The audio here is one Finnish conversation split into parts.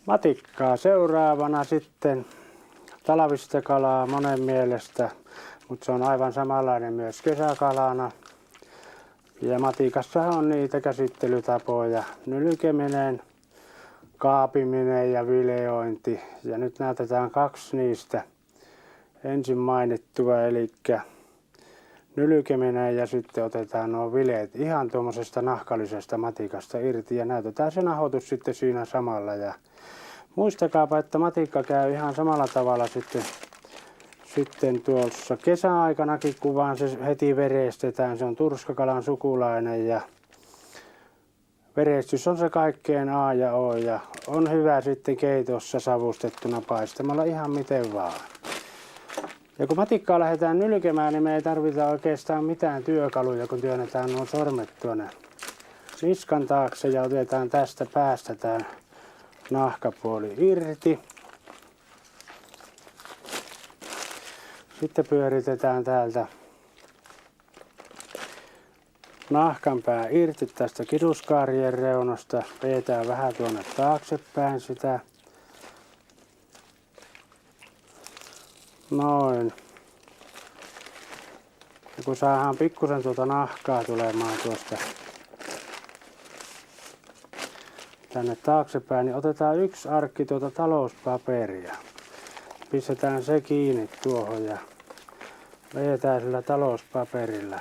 Matikkaa seuraavana sitten talvista kalaa monen mielestä, mutta se on aivan samanlainen myös kesäkalana. Ja matikassa on niitä käsittelytapoja: nylkeminen, kaapiminen ja vileointi. Ja nyt näytetään kaksi niistä ensin mainittua, eli nylkeminen ja sitten otetaan nuo vileet ihan tuommoisesta nahkallisesta matikasta irti ja näytetään se nahoitus sitten siinä samalla. Ja muistakaapa, että matikka käy ihan samalla tavalla sitten tuossa kesäaikanakin, kun vaan se heti verestetään. Se on turskakalan sukulainen ja verestys on se kaikkein A ja O ja on hyvä sitten keitossa savustettuna paistamalla ihan miten vaan. Ja kun matikkaa lähdetään nylkemään, niin me ei tarvita oikeastaan mitään työkaluja, kun työnnetään nuo sormet tuonne niskan taakse ja otetaan tästä päästä tämä nahkapuoli irti. Sitten pyöritetään täältä nahkanpää irti tästä kiduskaarien reunasta. Vedetään vähän tuonne taaksepäin sitä. Noin. Ja kun saadaan pikkusen tuota nahkaa tulemaan tuosta tänne taaksepäin, niin otetaan yksi arkki tuota talouspaperia. Pistetään se kiinni tuohon ja vedetään sillä talouspaperilla.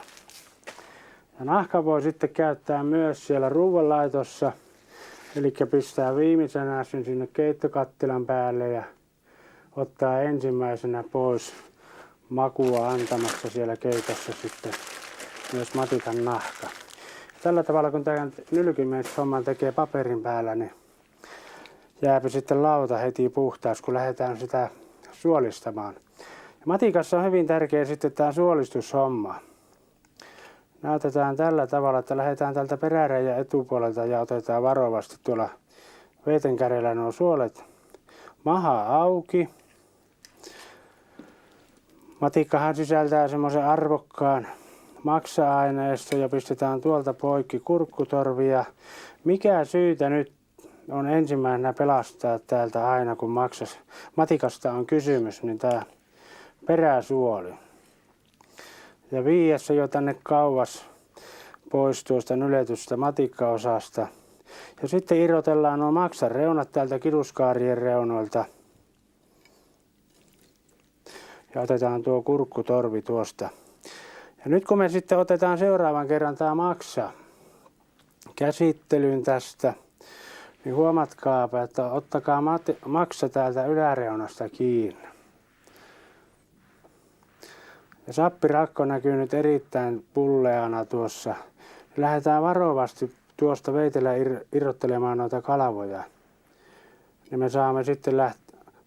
Ja nahka voi sitten käyttää myös siellä ruoanlaitossa. Eli pistää viimeisenä sen sinne keittokattilan päälle ja ottaa ensimmäisenä pois makua antamassa siellä keitossa sitten myös matikan nahka. Tällä tavalla kun tämän nylkimishomman tekee paperin päällä, niin jääpä sitten lauta heti puhtaaksi, kun lähdetään sitä suolistamaan. Ja matikassa on hyvin tärkeä sitten tämä suolistushomma. Näytetään tällä tavalla, että lähdetään tältä peräreiän etupuolelta ja otetaan varovasti tuolla veitenkärjellä nuo suolet maha auki. Matikkahan sisältää semmoisen arvokkaan maksa-aineiston ja pistetään tuolta poikki kurkkutorvia. Mikä syytä nyt on ensimmäisenä pelastaa täältä aina, kun matikasta on kysymys, niin tämä peräsuoli. Ja viiä se jo tänne kauas pois tuosta nyletystä matikkaosasta. Ja sitten irrotellaan nuo maksan reunat täältä kiduskaarien reunoilta. Ja otetaan tuo kurkkutorvi tuosta. Ja nyt kun me sitten otetaan seuraavan kerran tämä maksa käsittelyyn tästä, niin huomatkaapa, että ottakaa maksa täältä yläreunasta kiinni. Ja sappirakko näkyy nyt erittäin pulleana tuossa. Lähdetään varovasti tuosta veitellä irrottelemaan noita kalvoja. Niin me saamme sitten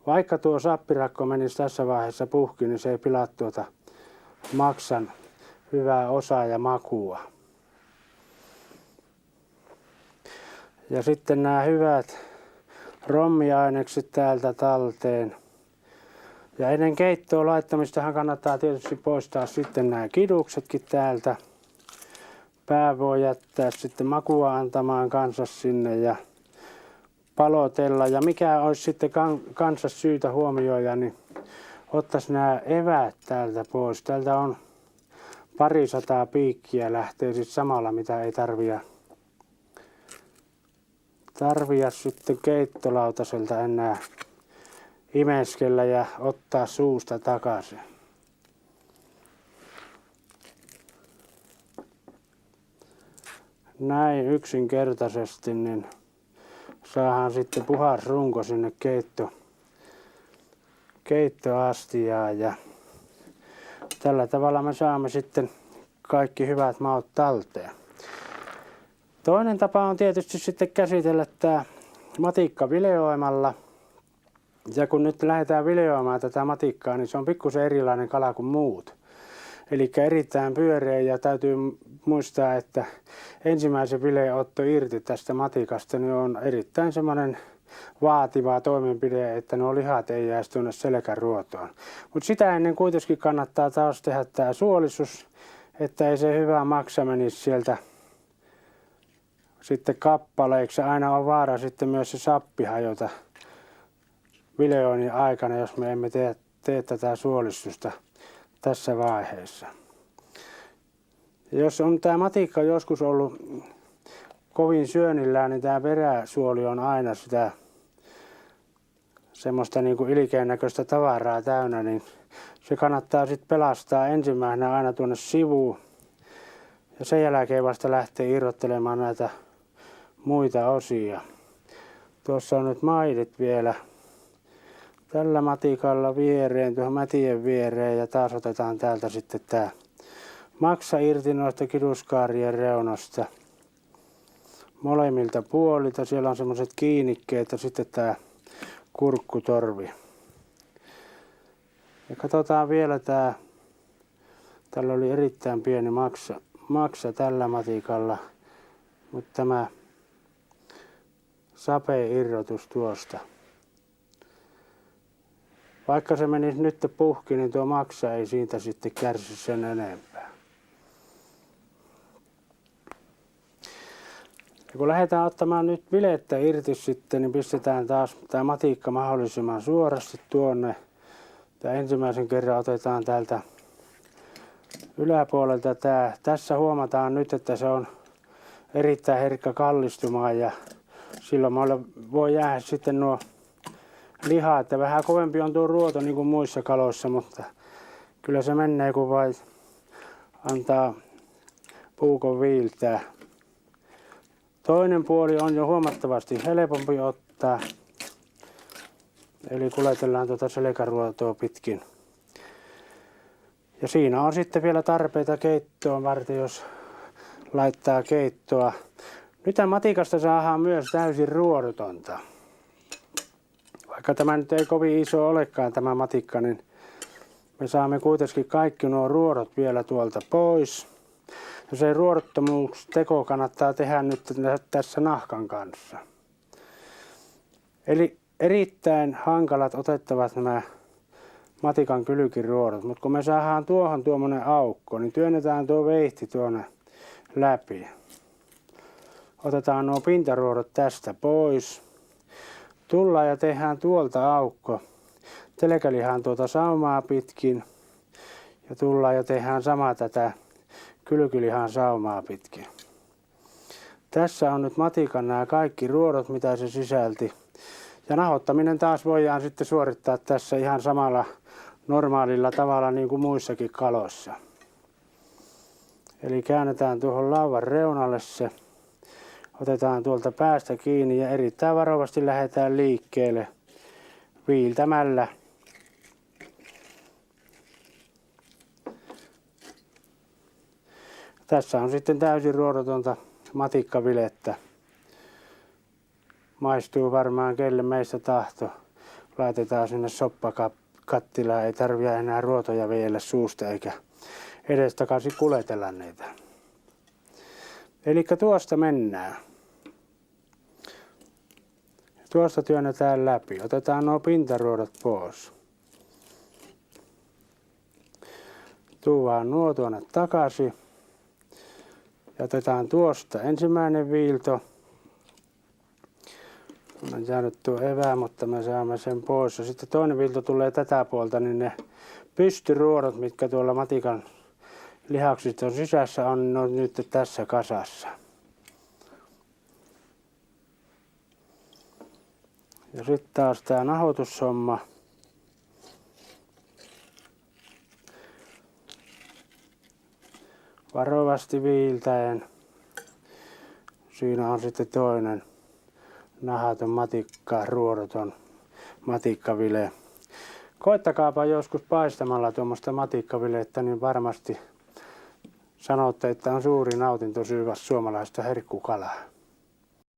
vaikka tuo sappirakko menisi tässä vaiheessa puhki, niin se ei pilaa tuota maksan hyvää osaa ja makua. Ja sitten nämä hyvät rommiainekset täältä talteen. Ja ennen keittoon laittamistahan kannattaa tietysti poistaa sitten nämä kiduksetkin täältä. Pää voi jättää sitten makua antamaan kanssa sinne ja palotella. Ja mikä olisi sitten kanssa syytä huomioida, niin ottaisi nämä eväät täältä pois. Täältä on 200 piikkiä lähtee sitten samalla, mitä ei tarvia sitten keittolautaselta enää imeskellä ja ottaa suusta takaisin. Näin yksinkertaisesti niin saadaan sitten puhas runko sinne keittoastiaan ja tällä tavalla me saamme sitten kaikki hyvät maut talteen. Toinen tapa on tietysti sitten käsitellä tämä matikka vileoimalla. Ja kun nyt lähdetään vileoimaan tätä matikkaa, niin se on pikkusen erilainen kala kuin muut. Eli erittäin pyöreä ja täytyy muistaa, että ensimmäisen vileotto irti tästä matikasta niin on erittäin semmoinen vaativa toimenpide, että nuo lihat ei jäisi tuonne selkäruotoon. Mutta sitä ennen kuitenkin kannattaa taas tehdä tämä suolisuus, että ei se hyvä maksa menisi sieltä sitten kappaleiksi. Aina on vaara sitten myös se sappi hajota videoinnin aikana, jos me emme tee tätä suolistusta tässä vaiheessa. Ja jos on tämä matikka joskus ollut kovin syönnillään, niin tämä peräsuoli on aina sitä semmoista niin kuin ilkeän näköistä tavaraa täynnä, niin se kannattaa sitten pelastaa ensimmäisenä aina tuonne sivuun ja sen jälkeen vasta lähtee irrottelemaan näitä muita osia. Tuossa on nyt maidit vielä tällä matikalla viereen, tuohon mätien viereen ja taas otetaan täältä sitten tämä maksa irti noista kiduskaarien reunosta molemmilta puolilta. Siellä on semmoiset kiinnikkeet ja sitten tämä kurkkutorvi. Ja katsotaan vielä tällä oli erittäin pieni maksa tällä matikalla, mutta tämä sape-irrotus tuosta. Vaikka se menisi nyt puhki, niin tuo maksa ei siitä sitten kärsi sen enempää. Ja kun lähdetään ottamaan nyt bilettä irti sitten, niin pistetään taas tämä matikka mahdollisimman suorasti tuonne. Tämä ensimmäisen kerran otetaan täältä yläpuolelta. Tässä huomataan nyt, että se on erittäin herkkä kallistumaan ja silloin voi jäädä sitten nuo lihaa, että vähän kovempi on tuo ruoto niin kuin muissa kaloissa, mutta kyllä se menee, kun vain antaa puukon viiltää. Toinen puoli on jo huomattavasti helpompi ottaa, eli kuljetellaan tuota selkäruotoa pitkin. Ja siinä on sitten vielä tarpeita keittoon varten, jos laittaa keittoa. Nyt matikasta saadaan myös täysin ruodotonta. Vaikka tämä nyt ei kovin iso olekaan tämä matikka, niin me saamme kuitenkin kaikki nuo ruodot vielä tuolta pois. Ja se ruodottomuusteko kannattaa tehdä nyt tässä nahkan kanssa. Eli erittäin hankalat otettavat nämä matikan kylkiruodot, mutta kun me saadaan tuohon tuommoinen aukko, niin työnnetään tuo veitsi tuonne läpi. Otetaan nuo pintaruodot tästä pois. Tullaan ja tehdään tuolta aukko. Telkälihaan tuota saumaa pitkin. Ja tullaan ja tehdään sama tätä kylkilihan saumaa pitkin. Tässä on nyt matikan nämä kaikki ruodot, mitä se sisälti. Ja nahottaminen taas voidaan sitten suorittaa tässä ihan samalla normaalilla tavalla niin kuin muissakin kaloissa. Eli käännetään tuohon lauvan reunalle se. Otetaan tuolta päästä kiinni ja erittäin varovasti lähdetään liikkeelle viiltämällä. Tässä on sitten täysin ruodotonta matikkavilettä. Maistuu varmaan kelle meistä tahto. Laitetaan sinne soppakattilaan. Ei tarvitse enää ruotoja viedä suusta eikä edestakaisin kuljetella niitä. Eli tuosta mennään. Tuosta työnnetään läpi. Otetaan nuo pintaruodot pois. Tuodaan nuo tuonne takaisin. Ja otetaan tuosta ensimmäinen viilto. On jäänyt tuo evää, mutta me saamme sen pois. Ja sitten toinen viilto tulee tätä puolta, niin ne pystyruodot, mitkä tuolla matikan lihaksiston sisässä on, ne on nyt tässä kasassa. Ja sitten taas tämä nahoitushomma. Varovasti viiltäen. Siinä on sitten toinen nahaton matikka, ruodoton matikkavile. Koittakaapa joskus paistamalla tuommoista matikkavilettä, niin varmasti sanotte, että on suuri nautinto syödä suomalaista herkkukalaa.